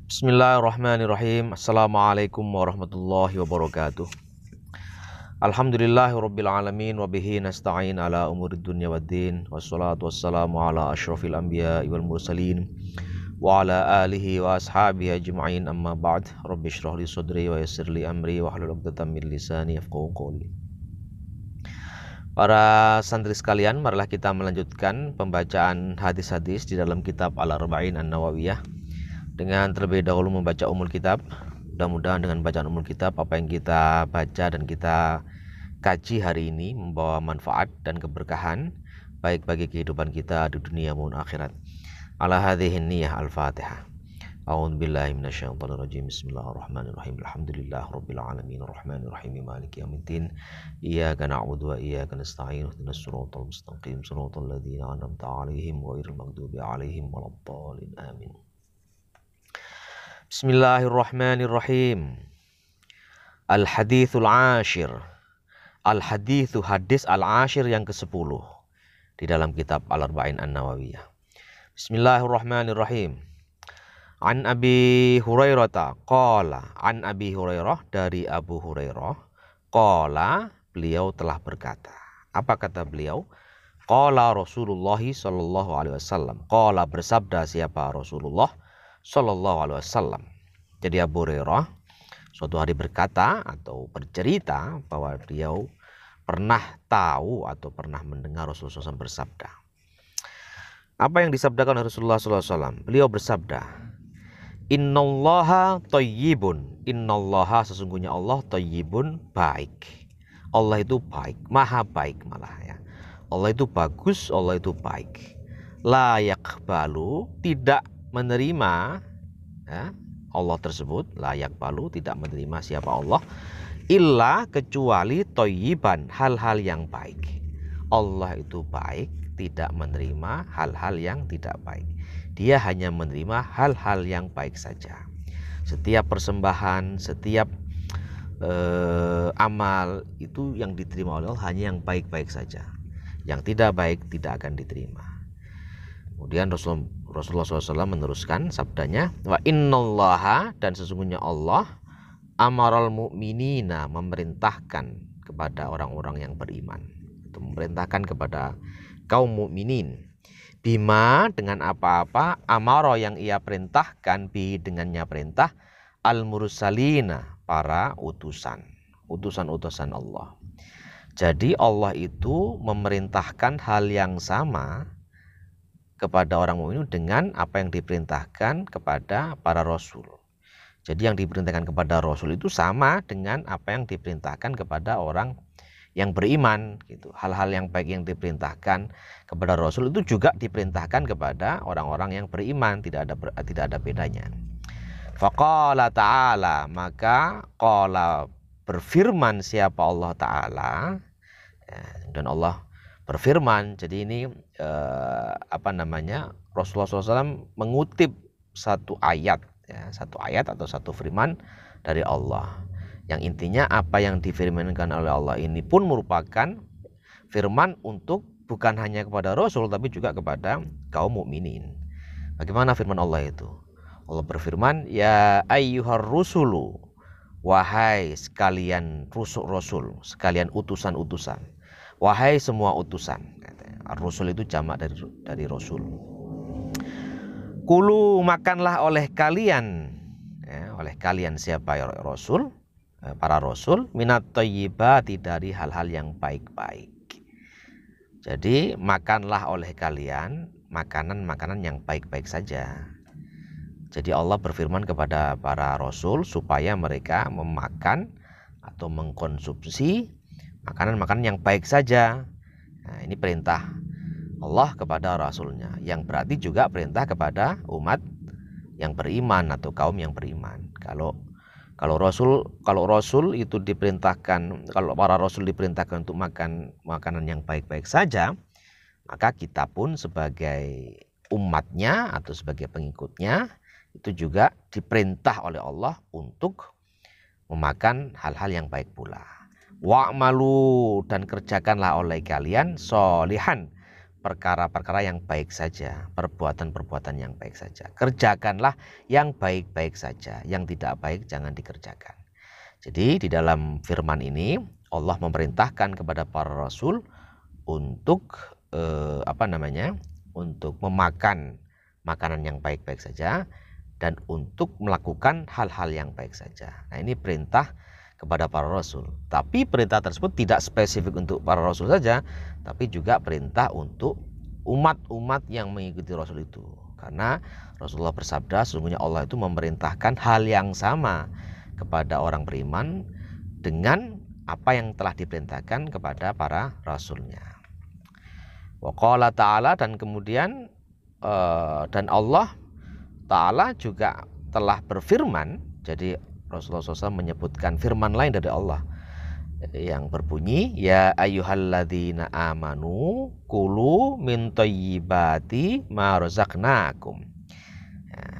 Bismillahirrahmanirrahim. Assalamualaikum warahmatullahi wabarakatuh. Alhamdulillahirabbil alamin wa bihi nasta'in ala umurid dunya waddin. Wassalatu wassalamu ala asyrafil anbiya'i wal mursalin wa ala alihi wa ashabihi ajma'in, amma ba'd. Rabbi shrah li sadri wa yassir li amri wa hlul 'uqdatam min lisani yafqahu qawli. Para santri sekalian, marilah kita melanjutkan pembacaan hadis-hadis di dalam kitab Al-Arba'in An-Nawawiyah dengan terlebih dahulu membaca umul kitab. Mudah-mudahan dengan bacaan umul kitab, apa yang kita baca dan kita kaji hari ini membawa manfaat dan keberkahan baik bagi kehidupan kita di dunia maupun akhirat. Ala hadhihi niyyah al-Fatihah. A'udzu billahi minasyaitonir rajim. Bismillahirrahmanirrahim. Alhamdulillahirabbil alamin arrahmanir rahim maliki yaumiddin. Iyyaka na'budu wa iyyaka nasta'in. Ihdinas siratal mustaqim, siratal ladzina an'amta 'alaihim ghairil maghdubi 'alaihim waladdallin. Amin. Bismillahirrahmanirrahim. Al-hadithul ashir. Al-hadithu, hadis al-ashir yang ke-10 di dalam kitab Al-Arba'in An-Nawawiyah. Bismillahirrahmanirrahim. An Abi Hurairah qala, an Abi Hurairah, dari Abu Hurairah, qala, beliau telah berkata. Apa kata beliau? Qala Rasulullah sallallahu alaihi wasallam. Qala, bersabda siapa? Rasulullah sallallahu alaihi wasallam. Jadi Abu Hurairah suatu hari berkata atau bercerita bahwa beliau pernah tahu atau pernah mendengar Rasulullah SAW bersabda. Apa yang disabdakan Rasulullah SAW? Beliau bersabda, Innallaha thayyibun. Innallaha, sesungguhnya Allah, thayyibun, baik. Allah itu baik, maha baik malah ya. Allah itu bagus, Allah itu baik. La yaqbalu, tidak menerima ya, Allah tersebut, layak balu, tidak menerima siapa Allah, illa, kecuali thayyiban, hal-hal yang baik. Allah itu baik, tidak menerima hal-hal yang tidak baik. Dia hanya menerima hal-hal yang baik saja. Setiap persembahan, setiap amal itu yang diterima oleh Allah hanya yang baik-baik saja. Yang tidak baik tidak akan diterima. Kemudian Rasulullah SAW meneruskan sabdanya, wa innallaha, dan sesungguhnya Allah, amaral mu'minina, memerintahkan kepada orang-orang yang beriman, atau memerintahkan kepada kaum mukminin, bima, dengan apa-apa, amara, yang ia perintahkan, bi, dengannya perintah, al mursalina, para utusan, utusan-utusan Allah. Jadi Allah itu memerintahkan hal yang sama kepada orang mukmin dengan apa yang diperintahkan kepada para rasul. Jadi yang diperintahkan kepada rasul itu sama dengan apa yang diperintahkan kepada orang yang beriman gitu. Hal-hal yang baik yang diperintahkan kepada rasul itu juga diperintahkan kepada orang-orang yang beriman, tidak ada bedanya. Faqala ta'ala, maka qala, berfirman siapa Allah Ta'ala ya, dan Allah berfirman. Jadi ini Rasulullah SAW mengutip satu ayat ya, satu ayat atau satu firman dari Allah, yang intinya apa yang difirmankan oleh Allah ini pun merupakan firman untuk bukan hanya kepada Rasul tapi juga kepada kaum mukminin. Bagaimana firman Allah itu? Allah berfirman, ya ayyuhar rusulu, wahai sekalian rasul, sekalian utusan-utusan, wahai semua utusan. Rasul itu jamak dari rasul. Kulu, makanlah oleh kalian ya, oleh kalian siapa ya rasul, para rasul, minat thayyibati, dari hal-hal yang baik-baik. Jadi makanlah oleh kalian makanan-makanan yang baik-baik saja. Jadi Allah berfirman kepada para rasul supaya mereka memakan atau mengkonsumsi makanan-makanan yang baik saja. Nah, ini perintah Allah kepada Rasulnya, yang berarti juga perintah kepada umat yang beriman atau kaum yang beriman. Kalau Rasul itu diperintahkan, kalau para Rasul diperintahkan untuk makan makanan yang baik-baik saja, maka kita pun sebagai umatnya atau sebagai pengikutnya itu juga diperintah oleh Allah untuk memakan hal-hal yang baik pula. Wa'malu, dan kerjakanlah oleh kalian solihan, perkara-perkara yang baik saja, perbuatan-perbuatan yang baik saja. Kerjakanlah yang baik-baik saja, yang tidak baik jangan dikerjakan. Jadi di dalam firman ini Allah memerintahkan kepada para rasul untuk untuk memakan makanan yang baik-baik saja dan untuk melakukan hal-hal yang baik saja. Nah, ini perintah kepada para rasul. Tapi perintah tersebut tidak spesifik untuk para rasul saja, tapi juga perintah untuk umat-umat yang mengikuti rasul itu. Karena Rasulullah bersabda, sesungguhnya Allah itu memerintahkan hal yang sama kepada orang beriman dengan apa yang telah diperintahkan kepada para rasulnya. Wa qala ta'ala, dan kemudian dan Allah Ta'ala juga telah berfirman. Jadi Rasulullah SAW menyebutkan firman lain dari Allah yang berbunyi, ya ayyuhalladzina amanu kulu min thayyibati ma razaqnakum.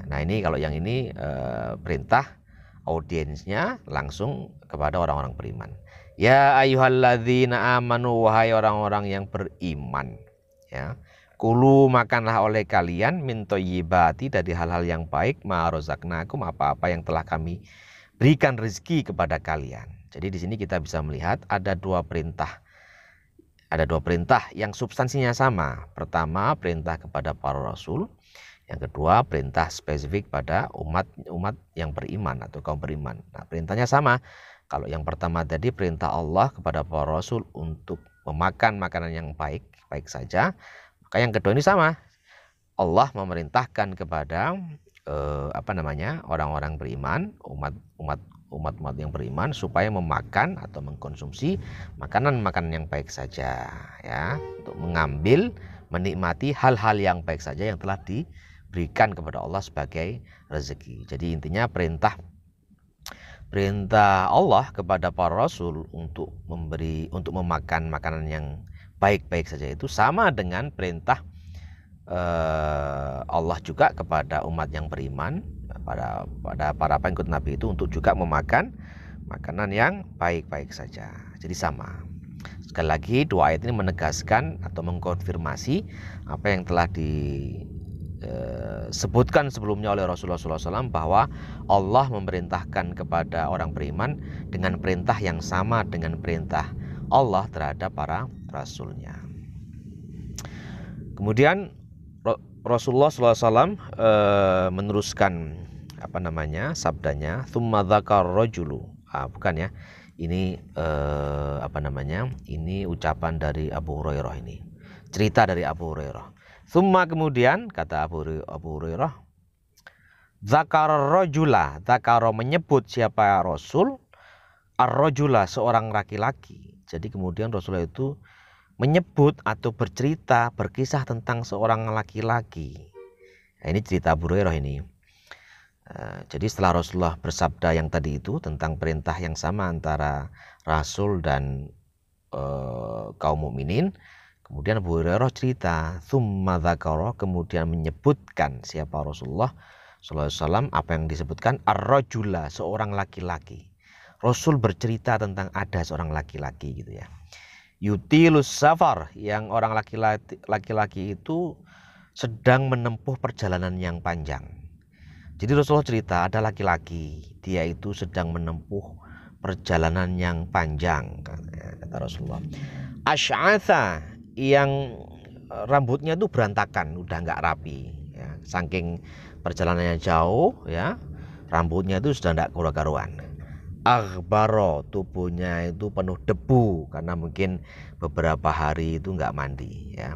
Nah, ini kalau yang ini perintah audiensnya langsung kepada orang-orang beriman. Ya ayyuhalladzina amanu, wahai orang-orang yang beriman, ya. Kulu, makanlah oleh kalian min thayyibati, dari hal-hal yang baik, ma razaqnakum, apa-apa yang telah kami berikan rezeki kepada kalian. Jadi di sini kita bisa melihat ada dua perintah. Ada dua perintah yang substansinya sama. Pertama, perintah kepada para rasul. Yang kedua, perintah spesifik pada umat yang beriman atau kaum beriman. Nah, perintahnya sama. Kalau yang pertama tadi perintah Allah kepada para rasul untuk memakan makanan yang baik saja. Maka yang kedua ini sama. Allah memerintahkan kepada orang-orang beriman, umat yang beriman, supaya memakan atau mengkonsumsi makanan-makanan yang baik saja, ya, untuk mengambil, menikmati hal-hal yang baik saja yang telah diberikan kepada Allah sebagai rezeki. Jadi intinya perintah Allah kepada para rasul untuk memakan makanan yang baik-baik saja itu sama dengan perintah Allah juga kepada umat yang beriman, pada para pengikut Nabi itu untuk juga memakan makanan yang baik-baik saja. Jadi sama. Sekali lagi, dua ayat ini menegaskan atau mengkonfirmasi apa yang telah disebutkan sebelumnya oleh Rasulullah SAW, bahwa Allah memerintahkan kepada orang beriman dengan perintah yang sama dengan perintah Allah terhadap para rasulnya. Kemudian Rasulullah SAW meneruskan sabdanya, tsumma dzakar rajulu. Bukan ya. Ini ini ucapan dari Abu Hurairah, ini cerita dari Abu Hurairah. Tsumma, kemudian kata Abu Hurairah, dzakar rajula, dzakara menyebut siapa Rasul, ar-rajula seorang laki-laki. Jadi kemudian Rasulullah itu menyebut atau bercerita, berkisah tentang seorang laki-laki. Nah, ini cerita Abu Hurairah ini. Jadi setelah Rasulullah bersabda yang tadi itu tentang perintah yang sama antara Rasul dan kaum mukminin, kemudian Abu Hurairah cerita, tsumma dzakara, kemudian menyebutkan siapa Rasulullah SAW, apa yang disebutkan, ar-rajula seorang laki-laki. Rasul bercerita tentang ada seorang laki-laki gitu ya. Yutilus safar, yang orang laki-laki itu sedang menempuh perjalanan yang panjang. Jadi Rasulullah cerita ada laki-laki, dia itu sedang menempuh perjalanan yang panjang, kata Rasulullah. Asy'atha, yang rambutnya itu berantakan, udah nggak rapi, ya. Saking perjalanannya jauh, ya, rambutnya itu sudah nggak karu-karuan. Aghbaro, tubuhnya itu penuh debu karena mungkin beberapa hari itu nggak mandi, ya.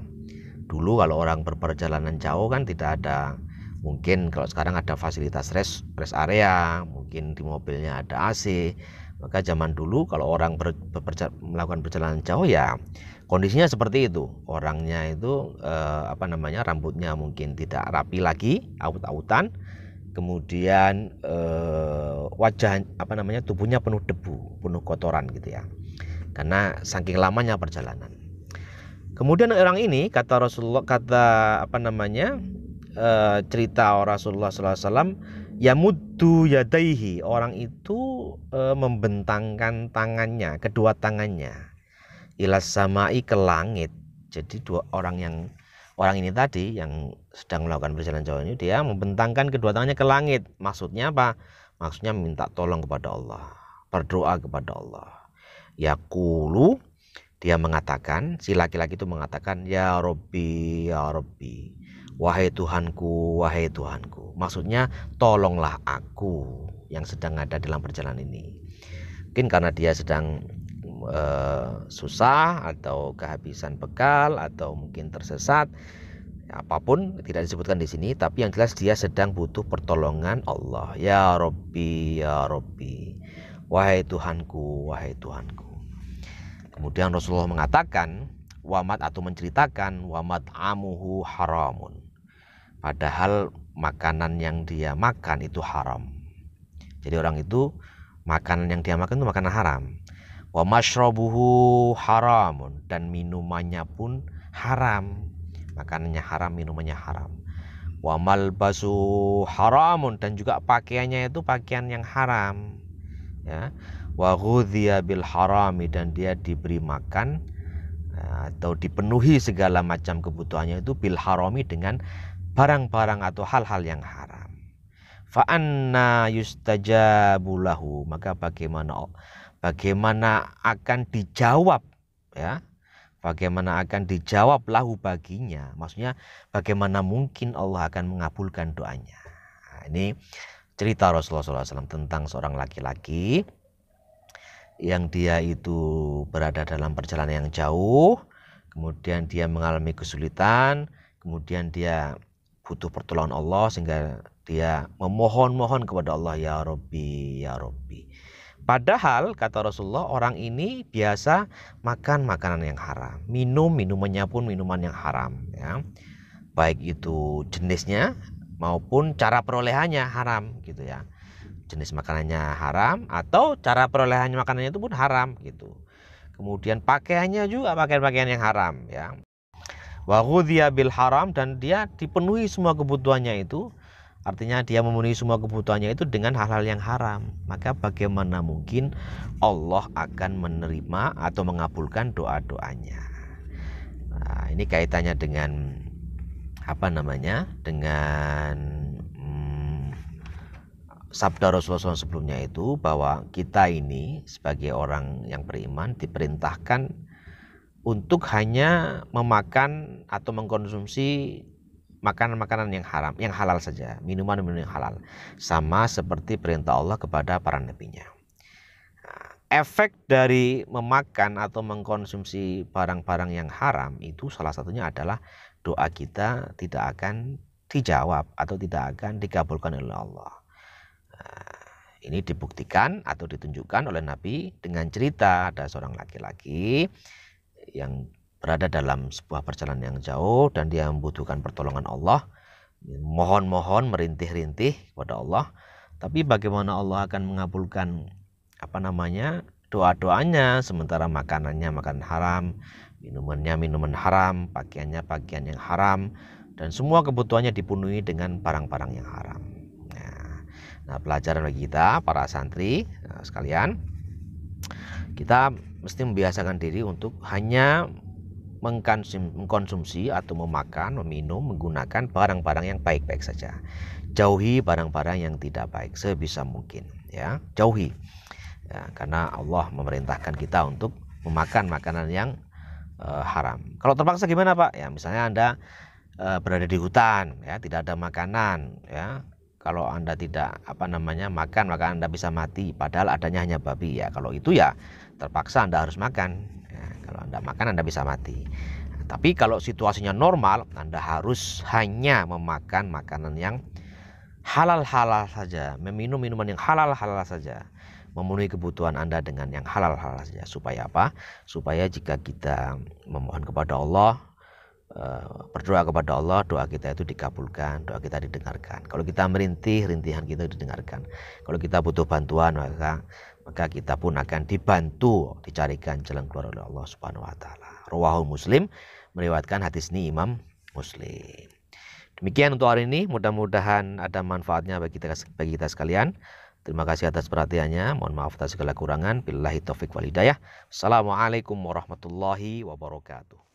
Dulu kalau orang berperjalanan jauh kan tidak ada, mungkin kalau sekarang ada fasilitas rest area, mungkin di mobilnya ada AC. Maka zaman dulu kalau orang melakukan perjalanan jauh, ya kondisinya seperti itu. Orangnya itu rambutnya mungkin tidak rapi lagi, aut-autan. Kemudian tubuhnya penuh debu, penuh kotoran gitu ya, karena saking lamanya perjalanan. Kemudian orang ini kata Rasulullah, cerita Rasulullah SAW, yamuddu yadaihi, orang itu membentangkan tangannya, kedua tangannya, ilas samai, ke langit. Jadi dua orang yang orang ini tadi yang sedang melakukan perjalanan jauh ini, dia membentangkan kedua tangannya ke langit. Maksudnya apa? Maksudnya minta tolong kepada Allah, berdoa kepada Allah. Yaqulu, dia mengatakan, si laki-laki itu mengatakan, ya Robbi, wahai Tuhanku, wahai Tuhanku. Maksudnya tolonglah aku yang sedang ada dalam perjalanan ini. Mungkin karena dia sedang susah atau kehabisan bekal atau mungkin tersesat, apapun tidak disebutkan di sini, tapi yang jelas dia sedang butuh pertolongan Allah. Ya Robbi, wahai Tuhanku, wahai Tuhanku. Kemudian Rasulullah mengatakan, wamat atau menceritakan, wamat amuhu haramun. Padahal makanan yang dia makan itu haram. Jadi orang itu makanan yang dia makan itu makanan haram. Wa mashrabuhu haramun, dan minumannya pun haram. Makanannya haram, minumannya haram. Wa malbasu haramun, dan juga pakaiannya itu pakaian yang haram. Ya. Wa ghudhiya bil harami, dan dia diberi makan atau dipenuhi segala macam kebutuhannya itu bil harami, dengan barang-barang atau hal-hal yang haram. Fa anna yustajabu lahu, maka bagaimana akan dijawab, ya, bagaimana akan dijawab lahu baginya, maksudnya bagaimana mungkin Allah akan mengabulkan doanya. Nah, ini cerita Rasulullah SAW tentang seorang laki-laki yang dia itu berada dalam perjalanan yang jauh, kemudian dia mengalami kesulitan, kemudian dia butuh pertolongan Allah sehingga dia memohon-mohon kepada Allah, ya Robbi, ya Robbi. Padahal kata Rasulullah, orang ini biasa makan makanan yang haram, minumannya pun minuman yang haram, ya. Baik itu jenisnya maupun cara perolehannya haram, gitu ya. Jenis makanannya haram atau cara perolehan makanannya itu pun haram, gitu. Kemudian pakaiannya juga pakaian yang haram, ya. Wa ghudhiya bil haram, dan dia dipenuhi semua kebutuhannya itu, artinya dia memenuhi semua kebutuhannya itu dengan hal-hal yang haram. Maka bagaimana mungkin Allah akan menerima atau mengabulkan doa-doanya. Nah, ini kaitannya dengan dengan sabda Rasulullah SAW sebelumnya itu, bahwa kita ini sebagai orang yang beriman diperintahkan untuk hanya memakan atau mengkonsumsi makanan-makanan yang haram, yang halal saja, minuman-minuman yang halal, sama seperti perintah Allah kepada para nabinya. Nah, efek dari memakan atau mengkonsumsi barang-barang yang haram itu salah satunya adalah doa kita tidak akan dijawab atau tidak akan dikabulkan oleh Allah. Ini dibuktikan atau ditunjukkan oleh Nabi dengan cerita ada seorang laki-laki yang berada dalam sebuah perjalanan yang jauh dan dia membutuhkan pertolongan Allah, mohon-mohon, merintih-rintih kepada Allah. Tapi bagaimana Allah akan mengabulkan doa-doanya sementara makanannya makanan haram, minumannya minuman haram, pakaiannya pakaian yang haram, dan semua kebutuhannya dipenuhi dengan barang-barang yang haram. Nah, pelajaran bagi kita para santri sekalian, kita mesti membiasakan diri untuk hanya mengkonsumsi atau memakan, meminum, menggunakan barang-barang yang baik-baik saja. Jauhi barang-barang yang tidak baik sebisa mungkin, ya, jauhi. Ya, karena Allah memerintahkan kita untuk memakan makanan yang haram. Kalau terpaksa gimana, Pak? Ya, misalnya Anda berada di hutan, ya, tidak ada makanan, ya. Kalau Anda tidak makan, maka Anda bisa mati, padahal adanya hanya babi, ya. Kalau itu ya terpaksa Anda harus makan, ya. Kalau Anda makan Anda bisa mati. Tapi kalau situasinya normal, Anda harus hanya memakan makanan yang halal-halal saja, meminum minuman yang halal-halal saja, memenuhi kebutuhan Anda dengan yang halal-halal saja. Supaya apa? Supaya jika kita memohon kepada Allah, berdoa kepada Allah, doa kita itu dikabulkan, doa kita didengarkan. Kalau kita merintih, rintihan kita didengarkan. Kalau kita butuh bantuan, maka kita pun akan dibantu, dicarikan jalan keluar oleh Allah Subhanahu wa taala. Rawahu Muslim, meriwayatkan hadis ini Imam Muslim. Demikian untuk hari ini, mudah-mudahan ada manfaatnya bagi kita sekalian. Terima kasih atas perhatiannya. Mohon maaf atas segala kurangan. Billahi taufik wal hidayah. Assalamualaikum warahmatullahi wabarakatuh.